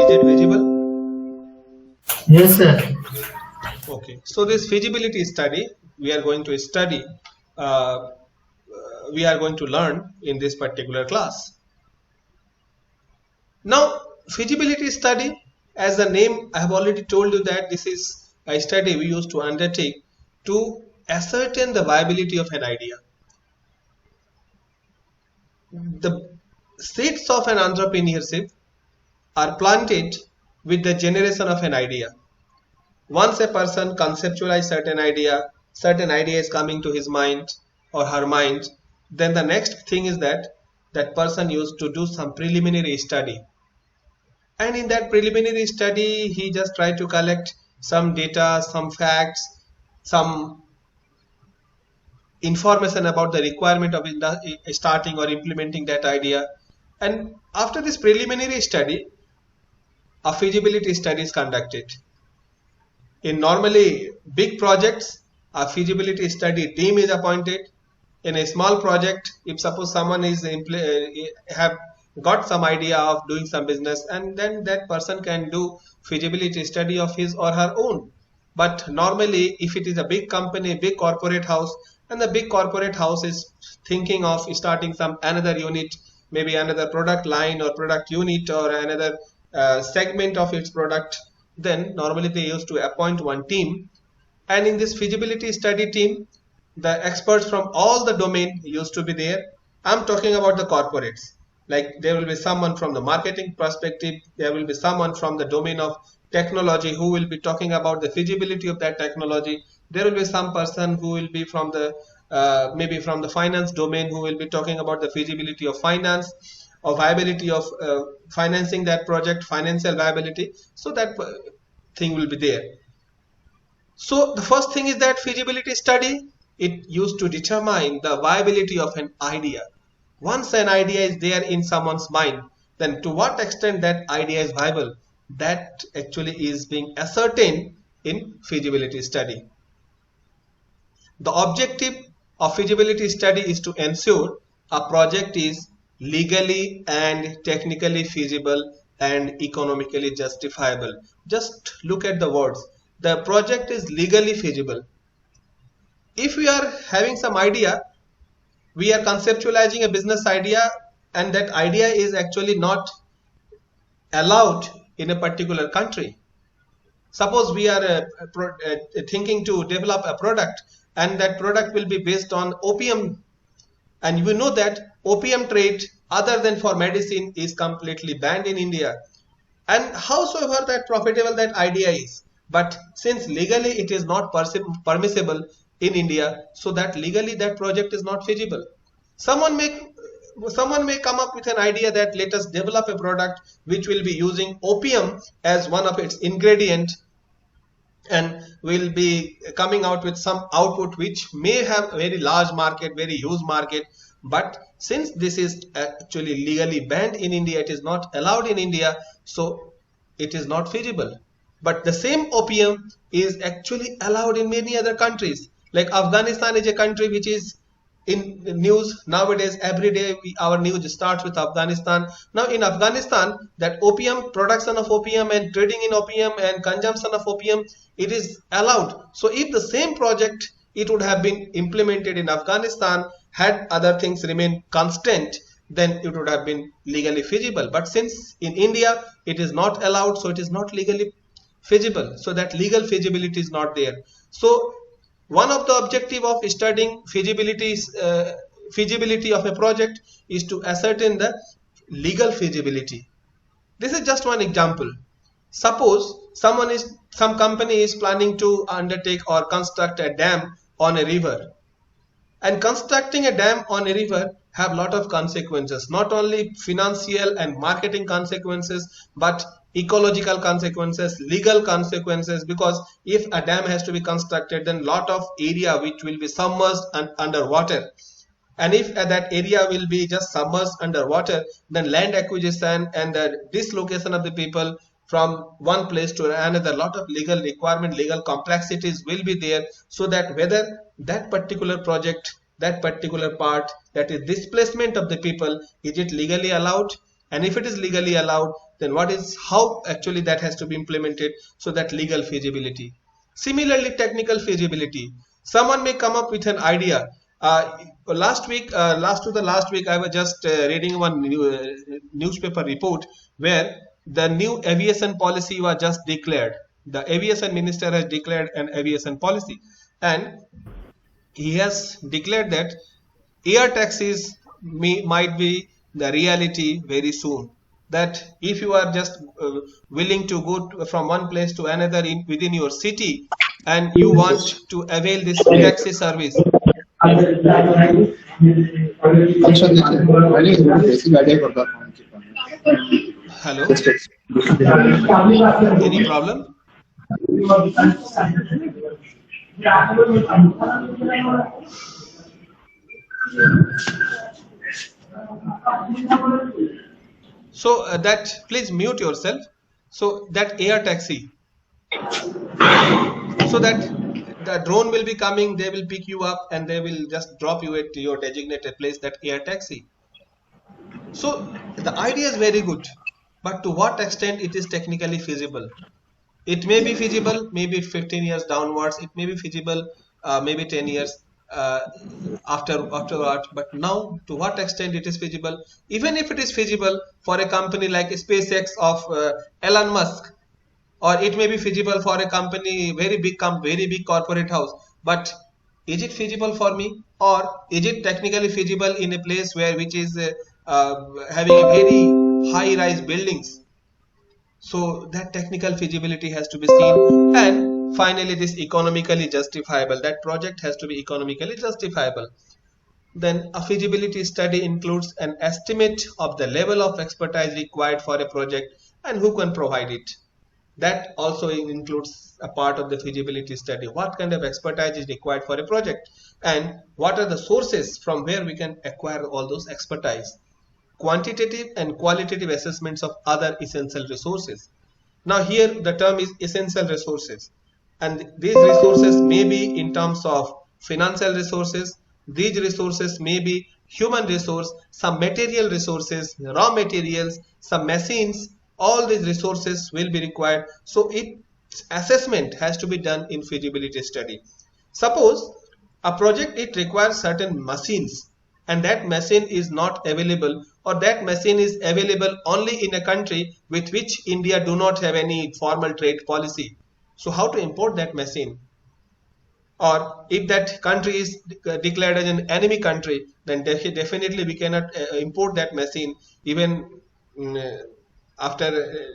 Is it visible? Yes, sir. Okay. So this feasibility study we are going to study, uh, we are going to learn in this particular class. Now, feasibility study, as the name I have already told you that this is a study we used to undertake to ascertain the viability of an idea. The seeds of an entrepreneurship are planted with the generation of an idea. Once a person conceptualizes certain idea is coming to his mind or her mind, then the next thing is that that person used to do some preliminary study. And in that preliminary study, he just tried to collect some data, some facts, some information about the requirement of starting or implementing that idea. And after this preliminary study, a feasibility study is conducted. In normally big projects, a feasibility study team is appointed. In a small project, if suppose someone is have got some idea of doing some business, and then that person can do feasibility study of his or her own. But normally, if it is a big company, big corporate house, and the big corporate house is thinking of starting some another unit, maybe another product line or product unit or another segment of its product, then normally they used to appoint one team, and in this feasibility study team, the experts from all the domain used to be there. I'm talking about the corporates. Like there will be someone from the marketing perspective, there will be someone from the domain of technology who will be talking about the feasibility of that technology. There will be some person who will be from the maybe from the finance domain who will be talking about the feasibility of finance or viability of financing that project, financial viability. So that thing will be there. So the first thing is that feasibility study, it used to determine the viability of an idea. Once an idea is there in someone's mind, then to what extent that idea is viable, that actually is being ascertained in feasibility study. The objective of feasibility study is to ensure a project is legally and technically feasible and economically justifiable. Just look at the words. The project is legally feasible. If we are having some idea, we are conceptualizing a business idea, and that idea is actually not allowed in a particular country. Suppose we are thinking to develop a product, and that product will be based on opium, and we know that opium trade other than for medicine is completely banned in India. And howsoever that profitable that idea is, but since legally it is not permissible in India, so that legally that project is not feasible. Someone may come up with an idea that let us develop a product which will be using opium as one of its ingredient, and will be coming out with some output which may have a very large market, very huge market. But since this is actually legally banned in India, it is not allowed in India, so it is not feasible. But the same opium is actually allowed in many other countries. Like Afghanistan is a country which is in news nowadays. Every day our news starts with Afghanistan. Now in Afghanistan, that opium, production of opium and trading in opium and consumption of opium, it is allowed. So if the same project it would have been implemented in Afghanistan, had other things remained constant, then it would have been legally feasible. But since in India it is not allowed, so it is not legally feasible. So that legal feasibility is not there. So one of the objective of studying feasibility of a project is to ascertain the legal feasibility. This is just one example. Suppose some company is planning to undertake or construct a dam on a river, and constructing a dam on a river have lot of consequences, not only financial and marketing consequences, but ecological consequences, legal consequences, because if a dam has to be constructed, then lot of area which will be submerged and underwater. And if that area will be just submerged underwater, then land acquisition and the dislocation of the people from one place to another, lot of legal requirement, legal complexities will be there. So that whether that particular project, that particular part, that is displacement of the people, is it legally allowed? And if it is legally allowed, then what is how actually that has to be implemented, so that legal feasibility. Similarly, technical feasibility. Someone may come up with an idea. Last week, last week, I was just reading one newspaper report where the new aviation policy was just declared. The aviation minister has declared an aviation policy, and he has declared that air taxis might be the reality very soon. That if you are just willing to go from one place to another within your city, and you want to avail this taxi service. Hello? Any problem? So that, please mute yourself. So that air taxi, so that the drone will be coming, they will pick you up and they will just drop you at your designated place, that air taxi. So the idea is very good, but to what extent it is technically feasible? It may be feasible, maybe 15 years downwards. It may be feasible, maybe 10 years afterward. But now, to what extent it is feasible? Even if it is feasible for a company like SpaceX of Elon Musk, or it may be feasible for a company, very big corporate house. But is it feasible for me, or is it technically feasible in a place which is having a very high-rise buildings? So that technical feasibility has to be seen, and finally this economically justifiable. That project has to be economically justifiable. Then a feasibility study includes an estimate of the level of expertise required for a project and who can provide it. That also includes a part of the feasibility study. What kind of expertise is required for a project, and what are the sources from where we can acquire all those expertise. Quantitative and qualitative assessments of other essential resources. Now here the term is essential resources, and these resources may be in terms of financial resources, these resources may be human resource, some material resources, raw materials, some machines. All these resources will be required. So its assessment has to be done in feasibility study. Suppose a project, it requires certain machines, and that machine is not available, or that machine is available only in a country with which India do not have any formal trade policy. So how to import that machine? Or if that country is declared as an enemy country, then definitely we cannot import that machine, even after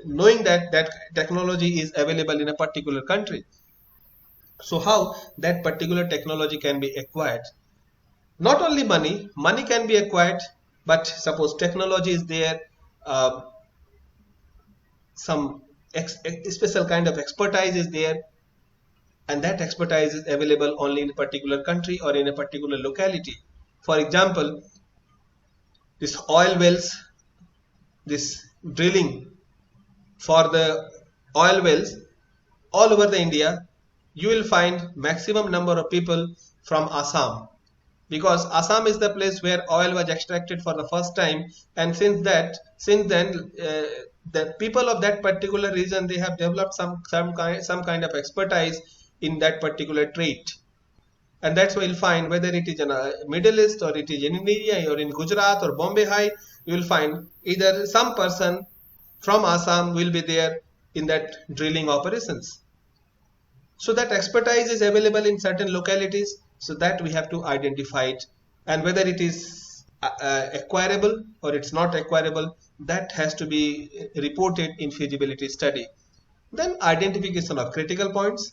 knowing that that technology is available in a particular country. So how that particular technology can be acquired? Not only money can be acquired, but suppose technology is there, some special kind of expertise is there, and that expertise is available only in a particular country or in a particular locality. For example, this oil wells, this drilling for the oil wells all over the India, you will find maximum number of people from Assam, because Assam is the place where oil was extracted for the first time, and since then the people of that particular region, they have developed some kind of expertise in that particular trade. And that's why you'll find, whether it is in Middle East, or it is in India, or in Gujarat or Bombay High, you will find either some person from Assam will be there in that drilling operations. So that expertise is available in certain localities, so that we have to identify it, and whether it is acquirable or it's not acquirable, that has to be reported in feasibility study. Then identification of critical points.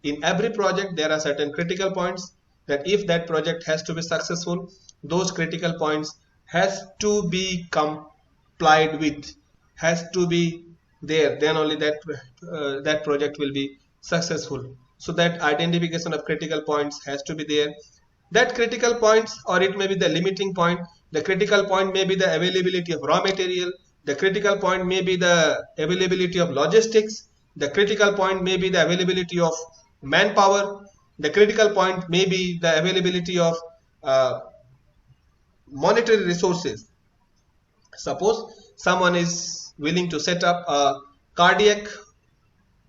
In every project there are certain critical points, that if that project has to be successful, those critical points has to be complied with, has to be there, then only that project will be successful. So that identification of critical points has to be there. That critical points, or it may be the limiting point. The critical point may be the availability of raw material. The critical point may be the availability of logistics. The critical point may be the availability of manpower. The critical point may be the availability of monetary resources. Suppose someone is willing to set up a cardiac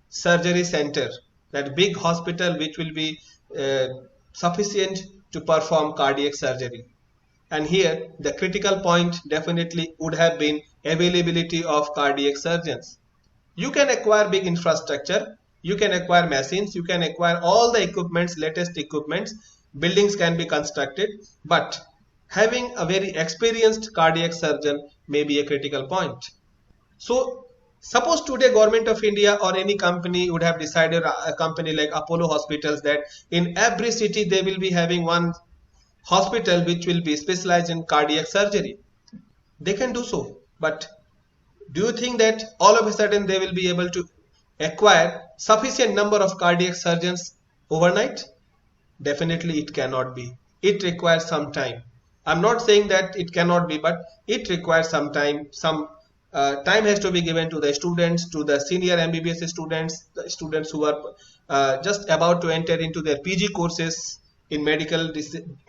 surgery center, that big hospital which will be uh, sufficient to perform cardiac surgery. And here the critical point definitely would have been availability of cardiac surgeons. You can acquire big infrastructure, you can acquire machines, you can acquire all the equipments, latest equipments, buildings can be constructed, but having a very experienced cardiac surgeon may be a critical point. So suppose today Government of India or any company would have decided, a company like Apollo Hospitals, that in every city they will be having one hospital which will be specialized in cardiac surgery. They can do so, but do you think that all of a sudden they will be able to acquire sufficient number of cardiac surgeons overnight? Definitely it cannot be. It requires some time. I'm not saying that it cannot be, but it requires some time. Some time has to be given to the students, to the senior MBBS students, the students who are just about to enter into their PG courses in medical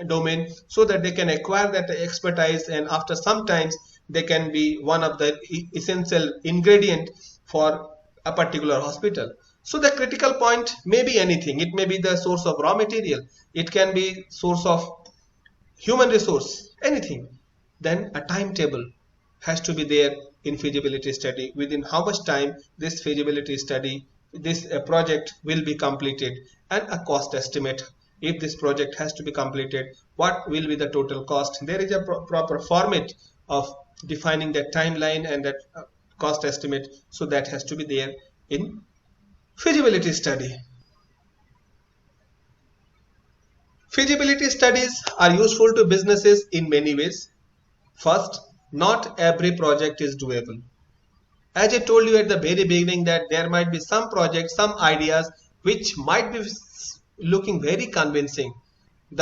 domain, so that they can acquire that expertise, and after some times they can be one of the essential ingredient for a particular hospital. So the critical point may be anything. It may be the source of raw material, it can be source of human resource, anything. Then a timetable has to be there in feasibility study, within how much time this feasibility study, this project will be completed, and a cost estimate. If this project has to be completed, what will be the total cost? There is a proper format of defining that timeline and that cost estimate, so that has to be there in feasibility study. Feasibility studies are useful to businesses in many ways. First, not every project is doable. As I told you at the very beginning, that there might be some projects, some ideas which might be looking very convincing.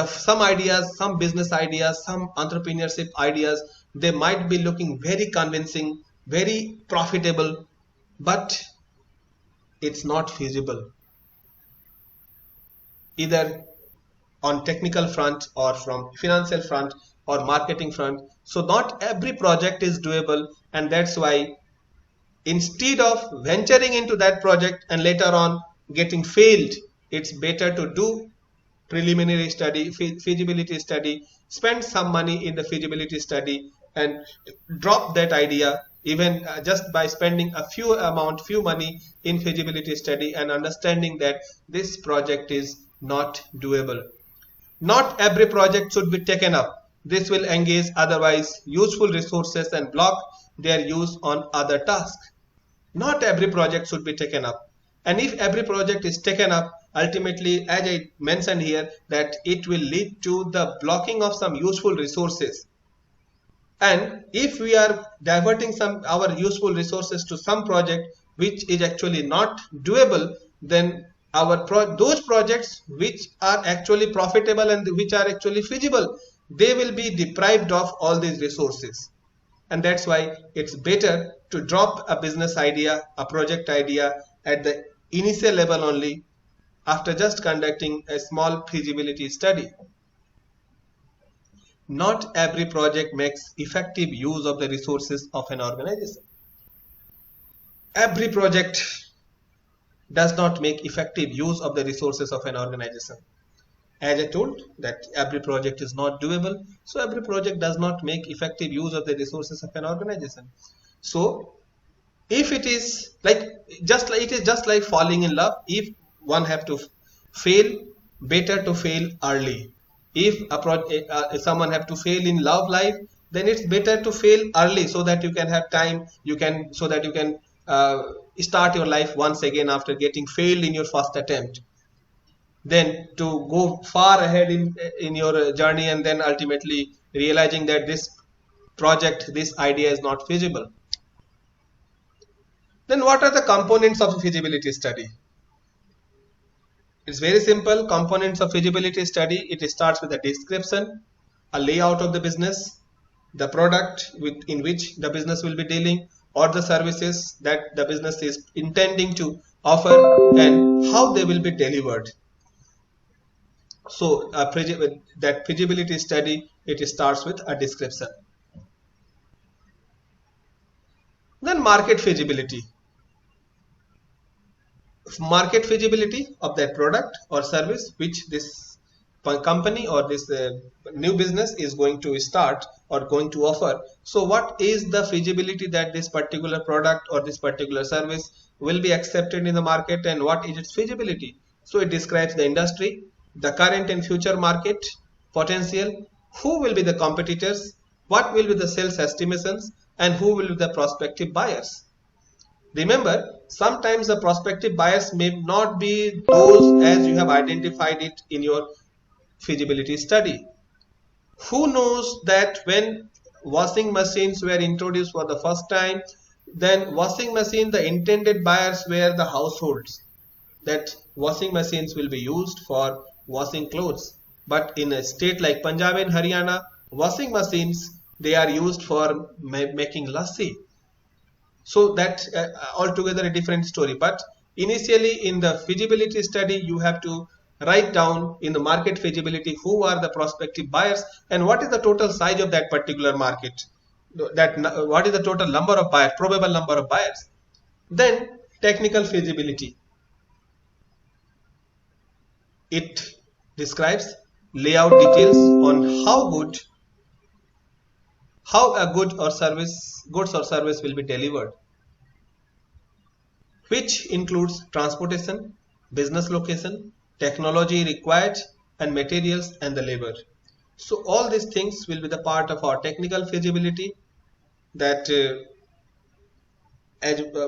Some ideas, some business ideas, some entrepreneurship ideas, they might be looking very convincing, very profitable, but it's not feasible, either on technical front or from financial front or marketing front. So not every project is doable, and that's why instead of venturing into that project and later on getting failed, it's better to do preliminary study, feasibility study, spend some money in the feasibility study and drop that idea, even just by spending few money in feasibility study and understanding that this project is not doable. Not every project should be taken up. This will engage otherwise useful resources and block their use on other tasks. Not every project should be taken up. And if every project is taken up, ultimately, as I mentioned here, that it will lead to the blocking of some useful resources. And if we are diverting our useful resources to some project which is actually not doable, then those projects which are actually profitable and which are actually feasible, they will be deprived of all these resources. And that's why it's better to drop a business idea, a project idea at the initial level only, after just conducting a small feasibility study. Not every project makes effective use of the resources of an organization. Every project does not make effective use of the resources of an organization. As I told, that every project is not doable, so every project does not make effective use of the resources of an organization. So if it is just like falling in love, if one have to fail, better to fail early. If someone have to fail in love life, then it's better to fail early, so that you can have time, so that you can start your life once again after getting failed in your first attempt, then to go far ahead in your journey, and then ultimately realizing that this project, this idea is not feasible. Then what are the components of a feasibility study? It's very simple. Components of feasibility study, it starts with a description, a layout of the business, the product in which the business will be dealing, or the services that the business is intending to offer, and how they will be delivered. So that feasibility study, it starts with a description. Then market feasibility. Market feasibility of that product or service which this company or this new business is going to start or going to offer. So what is the feasibility that this particular product or this particular service will be accepted in the market, and what is its feasibility? So it describes the industry, the current and future market potential, who will be the competitors, what will be the sales estimations, and who will be the prospective buyers. Remember, sometimes the prospective buyers may not be those as you have identified it in your feasibility study. Who knows that when washing machines were introduced for the first time, then washing machine, the intended buyers were the households, that washing machines will be used for washing clothes. But in a state like Punjab and Haryana, washing machines, they are used for making lassi. So that altogether a different story. But initially in the feasibility study, you have to write down in the market feasibility who are the prospective buyers and what is the total size of that particular market. What is the total number of buyers, probable number of buyers. Then technical feasibility. It describes layout details on how a goods or service will be delivered, which includes transportation, business location, technology required, and materials and the labor. So all these things will be the part of our technical feasibility, that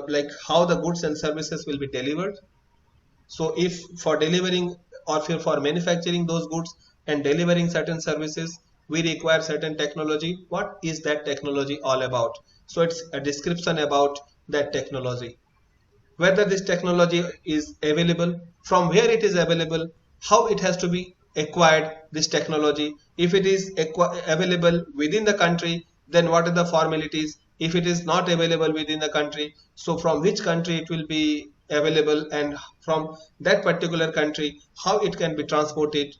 like how the goods and services will be delivered. So if for delivering or for manufacturing those goods and delivering certain services, we require certain technology. What is that technology all about? So it's a description about that technology. Whether this technology is available, from where it is available, how it has to be acquired, this technology. If it is available within the country, then what are the formalities? If it is not available within the country, so from which country it will be available, and from that particular country, how it can be transported.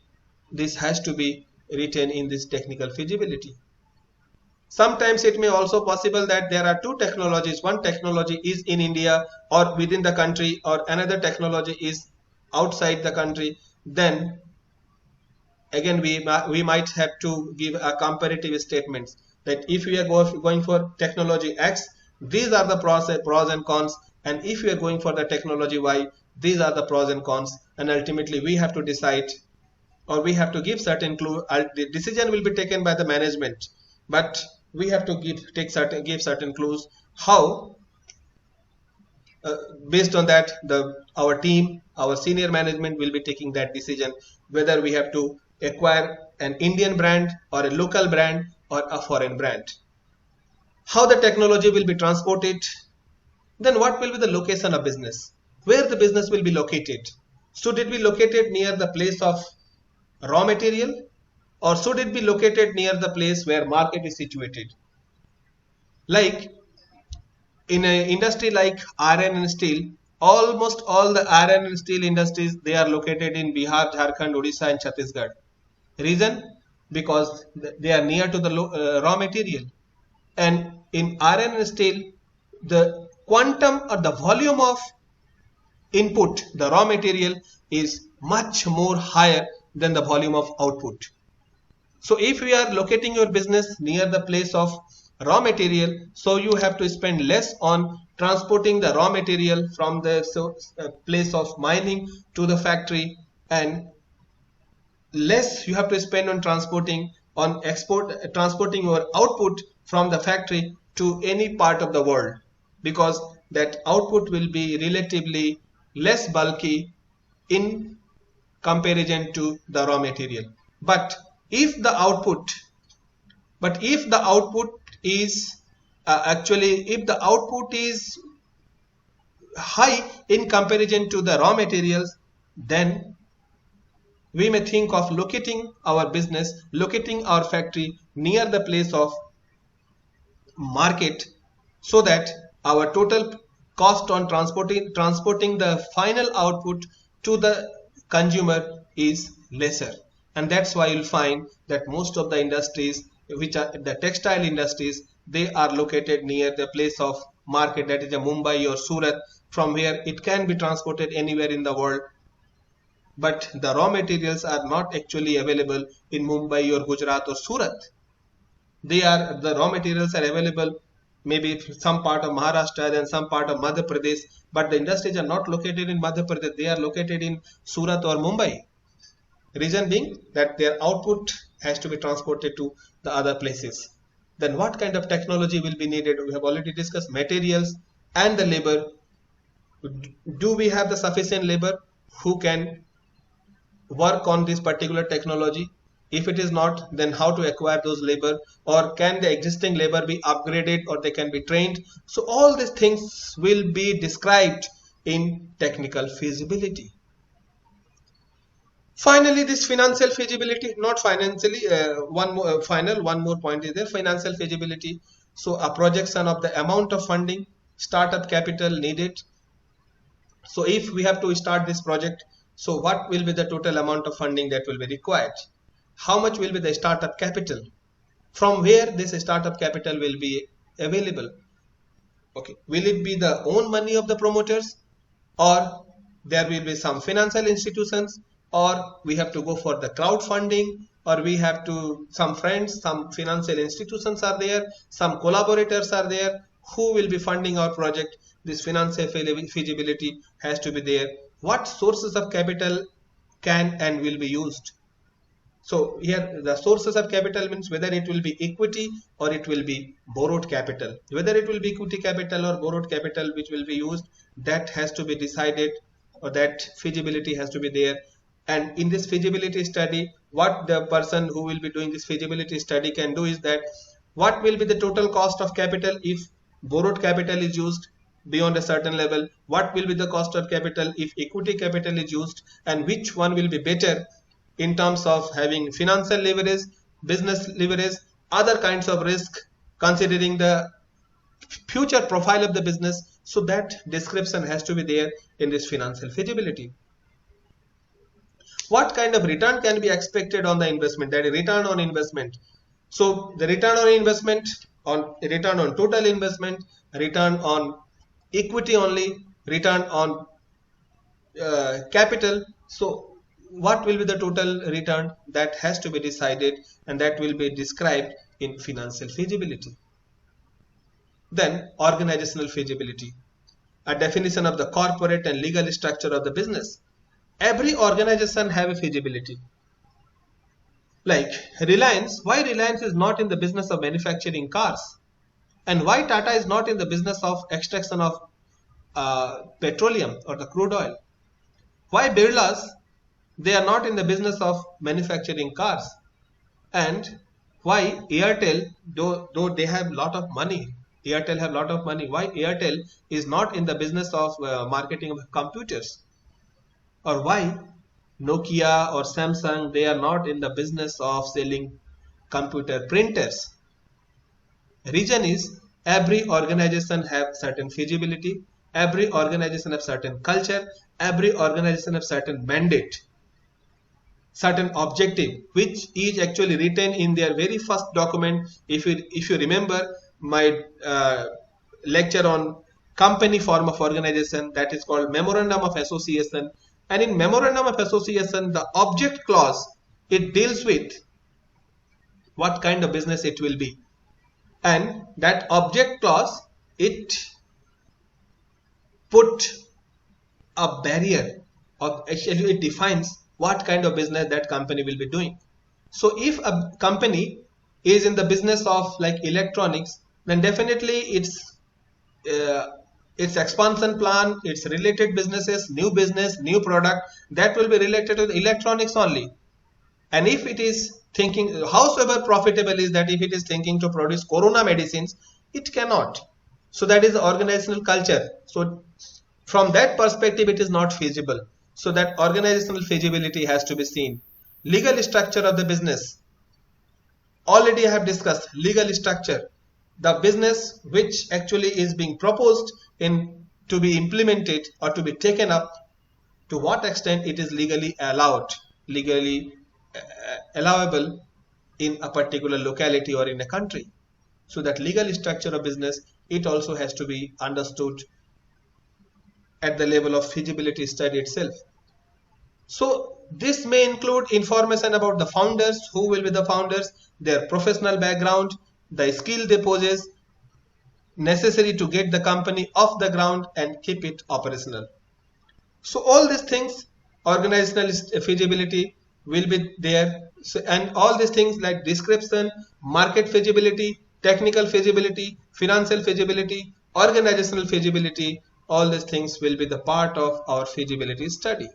This has to be written in this technical feasibility. Sometimes it may also possible that there are two technologies. One technology is in India or within the country, or another technology is outside the country. Then again we might have to give a comparative statements, that if we are going for technology X, these are the pros and cons, and if we are going for the technology Y, these are the pros and cons, and ultimately we have to decide, or we have to give certain clue. The decision will be taken by the management, but we have to give certain clues how based on that our team, our senior management will be taking that decision, whether we have to acquire an Indian brand or a local brand or a foreign brand. How the technology will be transported. Then what will be the location of business, where the business will be located. Should it be located near the place of raw material, or should it be located near the place where market is situated? Like in an industry like iron and steel, almost all the iron and steel industries, they are located in Bihar, Jharkhand, Odisha and Chhattisgarh. Reason? Because they are near to the raw material. And in iron and steel, the quantum or the volume of input, the raw material, is much more higher than the volume of output. So if you are locating your business near the place of raw material, so you have to spend less on transporting the raw material from the place of mining to the factory, and less you have to spend on transporting your output from the factory to any part of the world, because that output will be relatively less bulky in comparison to the raw material. But if the output is high in comparison to the raw materials, then we may think of locating our business, locating our factory near the place of market, so that our total cost on transporting the final output to the consumer is lesser. And that's why you'll find that most of the industries, which are the textile industries, they are located near the place of market, that is a Mumbai or Surat, from where it can be transported anywhere in the world. But the raw materials are not actually available in Mumbai or Gujarat or Surat. The raw materials are available maybe some part of Maharashtra and some part of Madhya Pradesh, but the industries are not located in Madhya Pradesh, they are located in Surat or Mumbai. Reason being that their output has to be transported to the other places. Then what kind of technology will be needed? We have already discussed materials and the labor. Do we have the sufficient labor who can work on this particular technology? If it is not, then how to acquire those labor, or can the existing labor be upgraded or they can be trained? So all these things will be described in technical feasibility. Finally, this financial feasibility, not financially, one more point is there, financial feasibility. So a projection of the amount of funding, startup capital needed. So if we have to start this project, so what will be the total amount of funding that will be required? How much will be the startup capital? From where this startup capital will be available? Okay, will it be the own money of the promoters, or there will be some financial institutions, or we have to go for the crowdfunding, or we have to, some friends, some financial institutions are there, some collaborators are there who will be funding our project. This financial feasibility has to be there. What sources of capital can and will be used? So here the sources of capital means whether it will be equity or it will be borrowed capital. Whether it will be equity capital or borrowed capital which will be used, that has to be decided, or that feasibility has to be there. And in this feasibility study, what the person who will be doing this feasibility study can do is that what will be the total cost of capital if borrowed capital is used beyond a certain level, what will be the cost of capital if equity capital is used, and which one will be better in terms of having financial leverage, business leverage, other kinds of risk, considering the future profile of the business. So that description has to be there in this financial feasibility. What kind of return can be expected on the investment? That is return on investment. So the return on investment, on return on total investment, return on equity only, return on capital. So what will be the total return? That has to be decided, and that will be described in financial feasibility. Then organizational feasibility, a definition of the corporate and legal structure of the business. Every organization have a feasibility. Like Reliance, why Reliance is not in the business of manufacturing cars, and why Tata is not in the business of extraction of petroleum or the crude oil? Why Birlas, they are not in the business of manufacturing cars? And why Airtel, though they have lot of money, Airtel have lot of money, why Airtel is not in the business of marketing of computers? Or why Nokia or Samsung, they are not in the business of selling computer printers? Reason is every organization have certain feasibility, every organization have certain culture, every organization have certain mandate, certain objective, which is actually written in their very first document. If you remember my lecture on company form of organization, that is called Memorandum of Association. And in Memorandum of Association, the object clause, it deals with what kind of business it will be. And that object clause, it put a barrier, or actually it defines what kind of business that company will be doing. So if a company is in the business of like electronics, then definitely its expansion plan, its related businesses, new business, new product, that will be related to the electronics only. And if it is thinking, howsoever profitable is that, if it is thinking to produce corona medicines, it cannot. So that is the organizational culture. So from that perspective, it is not feasible. So that organizational feasibility has to be seen. Legal structure of the business. Already I have discussed legal structure. The business which actually is being proposed in to be implemented or to be taken up, to what extent it is legally allowed, legally allowable in a particular locality or in a country. So that legal structure of business it also has to be understood at the level of feasibility study itself. So this may include information about the founders, who will be the founders, their professional background, the skill they possess necessary to get the company off the ground and keep it operational. So all these things, organizational feasibility will be there. So, and all these things like description, market feasibility, technical feasibility, financial feasibility, organizational feasibility, all these things will be the part of our feasibility study.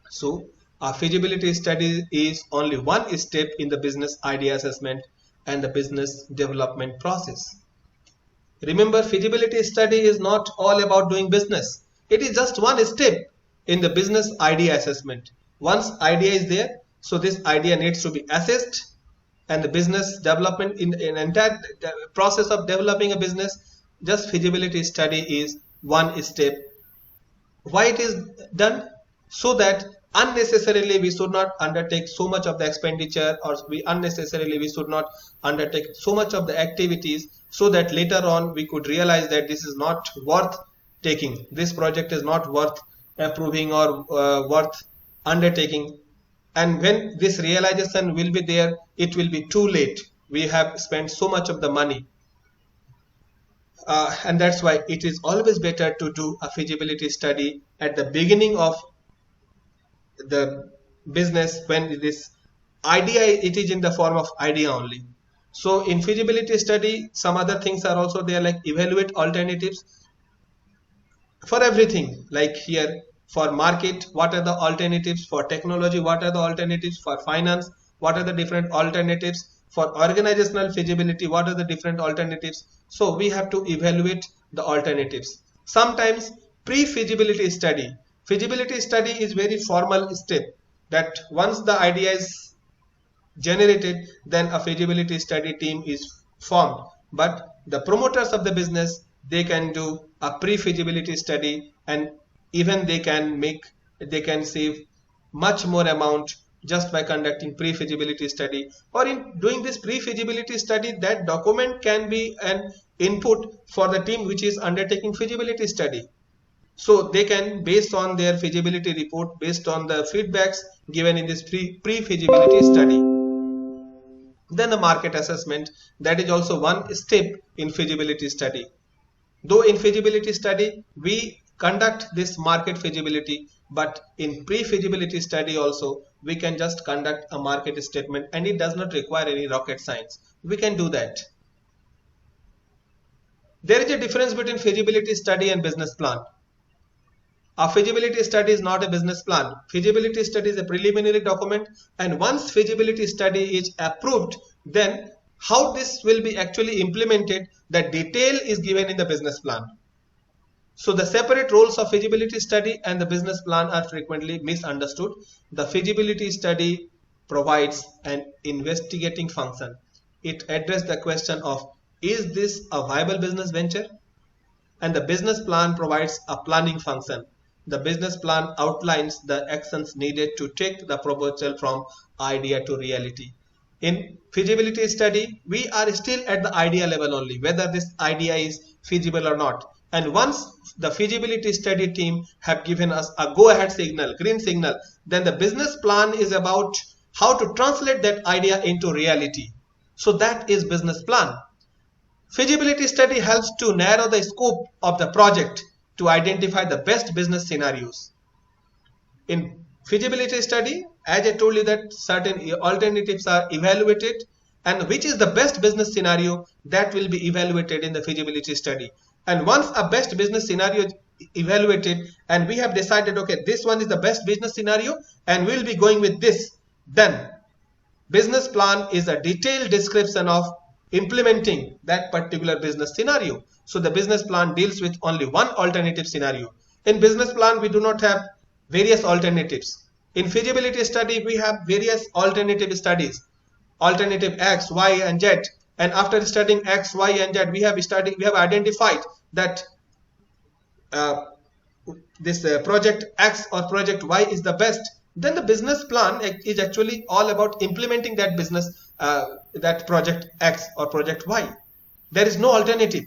So a feasibility study is only one step in the business idea assessment and the business development process. Remember, feasibility study is not all about doing business. It is just one step in the business idea assessment. Once idea is there, so this idea needs to be assessed, and the business development in entire process of developing a business, just feasibility study is one step. Why it is done? So that unnecessarily we should not undertake so much of the expenditure, or unnecessarily we should not undertake so much of the activities, so that later on we could realize that this is not worth taking, this project is not worth approving or worth undertaking. And when this realization will be there, it will be too late. We have spent so much of the money. And that's why it is always better to do a feasibility study at the beginning of the business, when this idea, it is in the form of idea only. So in feasibility study, some other things are also there, like evaluate alternatives for everything. Like here, for market, what are the alternatives? For technology, what are the alternatives? For finance, what are the different alternatives? For organizational feasibility, what are the different alternatives? So we have to evaluate the alternatives. Sometimes pre-feasibility study. Feasibility study is very formal step, that once the idea is generated, then a feasibility study team is formed. But the promoters of the business, they can do a pre-feasibility study, and even they can save much more amount just by conducting pre-feasibility study. Or in doing this pre-feasibility study, that document can be an input for the team which is undertaking feasibility study. So they can, based on their feasibility report, based on the feedbacks given in this pre-feasibility study, then the market assessment, that is also one step in feasibility study. Though in feasibility study we conduct this market feasibility, but in pre-feasibility study also we can just conduct a market statement, and it does not require any rocket science. We can do that. There is a difference between feasibility study and business plan. A feasibility study is not a business plan. Feasibility study is a preliminary document, and once feasibility study is approved, then how this will be actually implemented, that detail is given in the business plan. So the separate roles of feasibility study and the business plan are frequently misunderstood. The feasibility study provides an investigating function. It addresses the question of, is this a viable business venture? And the business plan provides a planning function. The business plan outlines the actions needed to take the proposal from idea to reality. In feasibility study, we are still at the idea level only, whether this idea is feasible or not. And once the feasibility study team have given us a go-ahead signal, green signal, then the business plan is about how to translate that idea into reality. So that is business plan. Feasibility study helps to narrow the scope of the project to identify the best business scenarios. In feasibility study, as I told you, that certain alternatives are evaluated, and which is the best business scenario, that will be evaluated in the feasibility study. And once a best business scenario is evaluated and we have decided, okay, this one is the best business scenario and we'll be going with this, then business plan is a detailed description of implementing that particular business scenario. So the business plan deals with only one alternative scenario. In business plan, we do not have various alternatives. In feasibility study, we have various alternative studies, alternative X, Y, and Z. And after studying X, Y, and Z, we have identified that this project X or project Y is the best. Then the business plan is actually all about implementing that business, that project X or project Y. There is no alternative.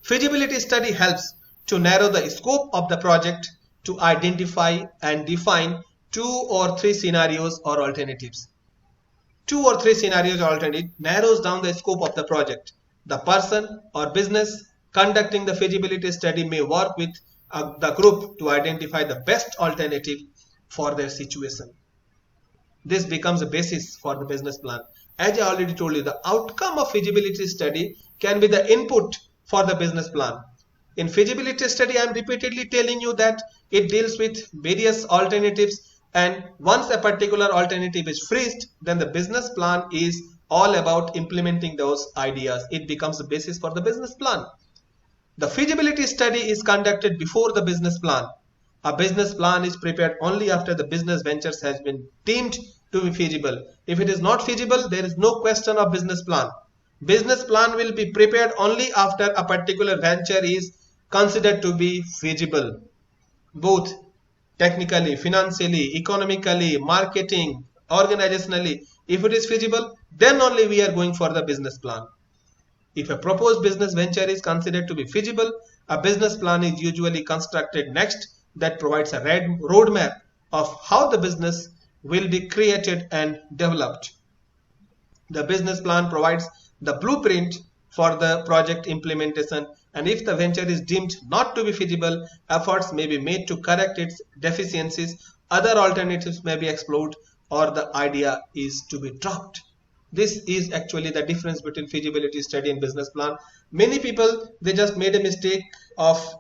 Feasibility study helps to narrow the scope of the project, to identify and define 2 or 3 scenarios or alternatives. 2 or 3 scenarios or alternative narrows down the scope of the project. The person or business conducting the feasibility study may work with the group to identify the best alternative for their situation. This becomes a basis for the business plan. As I already told you, the outcome of feasibility study can be the input for the business plan. In feasibility study, I am repeatedly telling you that it deals with various alternatives, and once a particular alternative is freezed, then the business plan is all about implementing those ideas. It becomes the basis for the business plan. The feasibility study is conducted before the business plan. A business plan is prepared only after the business ventures has been deemed to be feasible. If it is not feasible, there is no question of business plan. Business plan will be prepared only after a particular venture is considered to be feasible, both technically, financially, economically, marketing, organizationally. If it is feasible, then only we are going for the business plan. If a proposed business venture is considered to be feasible, a business plan is usually constructed next that provides a roadmap of how the business will be created and developed. The business plan provides the blueprint for the project implementation, and if the venture is deemed not to be feasible, efforts may be made to correct its deficiencies, other alternatives may be explored, or the idea is to be dropped. This is actually the difference between feasibility study and business plan. Many people, they just made a mistake of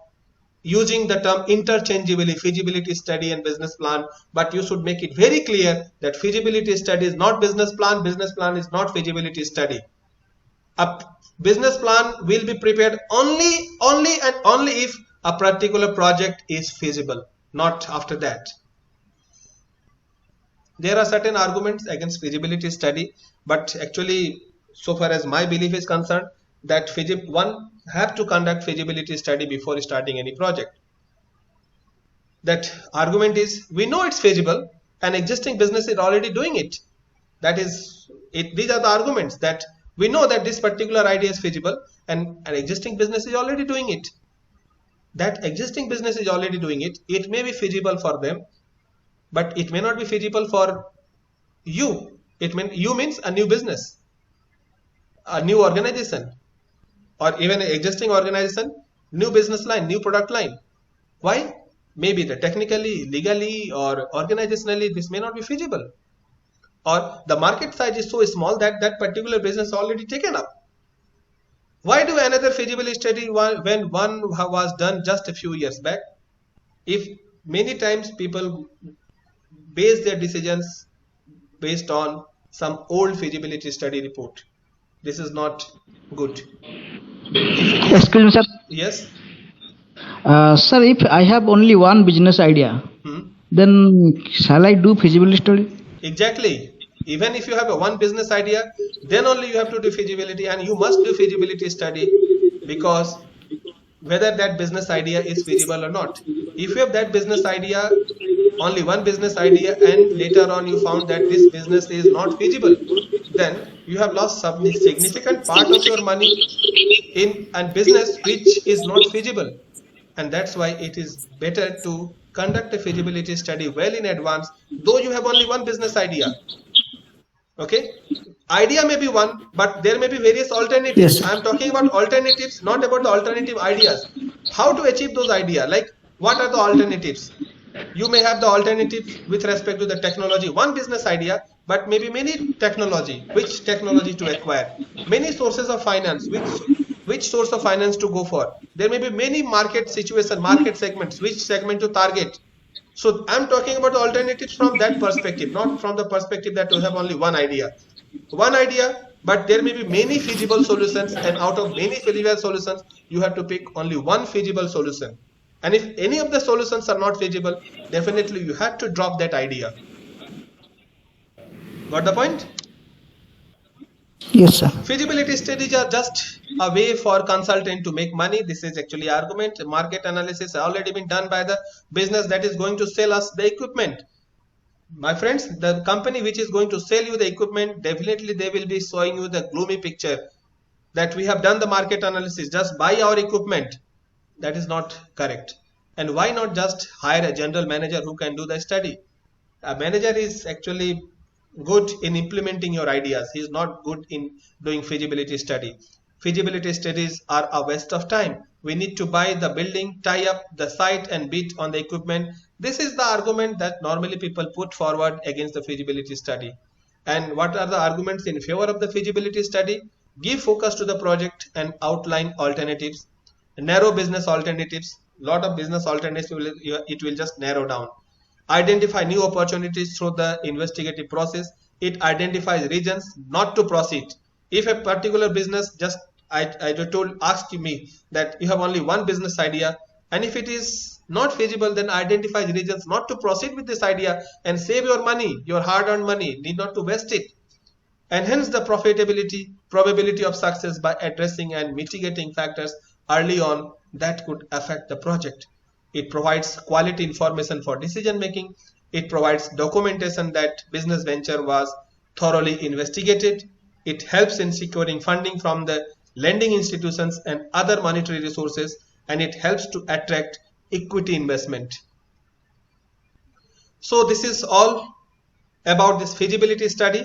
using the term interchangeably, feasibility study and business plan, but you should make it very clear that feasibility study is not business plan is not feasibility study. A business plan will be prepared only if a particular project is feasible, not after that. There are certain arguments against feasibility study, but actually, so far as my belief is concerned, that one have to conduct feasibility study before starting any project. That argument is, we know it's feasible, and existing business is already doing it. That is, these are the arguments that we know that this particular idea is feasible, and an existing business is already doing it. That existing business is already doing it. It may be feasible for them, but it may not be feasible for you. You means a new business, a new organization, or even an existing organization, new business line, new product line. Why? Maybe the technically, legally, or organizationally this may not be feasible, or the market size is so small that that particular business is already taken up. Why do another feasibility study when one was done just a few years back? If many times people base their decisions based on some old feasibility study report. This is not good. Excuse me, sir. Yes. Sir, if I have only one business idea, then shall I do feasibility study? Exactly. Even if you have a one business idea, then only you have to do feasibility, and you must do feasibility study, because whether that business idea is feasible or not. If you have that business idea, only one business idea, and later on you found that this business is not feasible, then you have lost some significant part of your money in a business which is not feasible. And that's why it is better to conduct a feasibility study well in advance, though you have only one business idea. Okay, idea may be one, but there may be various alternatives. Yes. I am talking about alternatives, not about the alternative ideas. How to achieve those ideas? Like, what are the alternatives? You may have the alternative with respect to the technology, one business idea, but maybe many technology. Which technology to acquire? Many sources of finance. Which source of finance to go for? There may be many market situation, market segments. Which segment to target? So I'm talking about the alternatives from that perspective, not from the perspective that you have only one idea. One idea, but there may be many feasible solutions, and out of many feasible solutions, you have to pick only one feasible solution. And if any of the solutions are not feasible, definitely you have to drop that idea. Got the point? Yes, sir. Feasibility studies are just a way for consultant to make money. This is actually argument. Market analysis has already been done by the business that is going to sell us the equipment. My friends, the company which is going to sell you the equipment, definitely they will be showing you the gloomy picture. that we have done the market analysis, just buy our equipment. That is not correct. And why not just hire a general manager who can do the study? A manager is actually good in implementing your ideas. He is not good in doing feasibility study. Feasibility studies are a waste of time. We need to buy the building, tie up the site and bid on the equipment. This is the argument that normally people put forward against the feasibility study. And what are the arguments in favor of the feasibility study? Give focus to the project and outline alternatives. Narrow business alternatives. Lot of business alternatives, it will just narrow down. Identify new opportunities through the investigative process. It identifies reasons not to proceed. If a particular business just asked me that you have only one business idea, and if it is not feasible, then identify reasons not to proceed with this idea and save your money, your hard-earned money, need not to waste it. Enhance the probability of success by addressing and mitigating factors early on that could affect the project. It provides quality information for decision making. It provides documentation that business venture was thoroughly investigated. It helps in securing funding from the lending institutions and other monetary resources, and it helps to attract equity investment. So this is all about this feasibility study.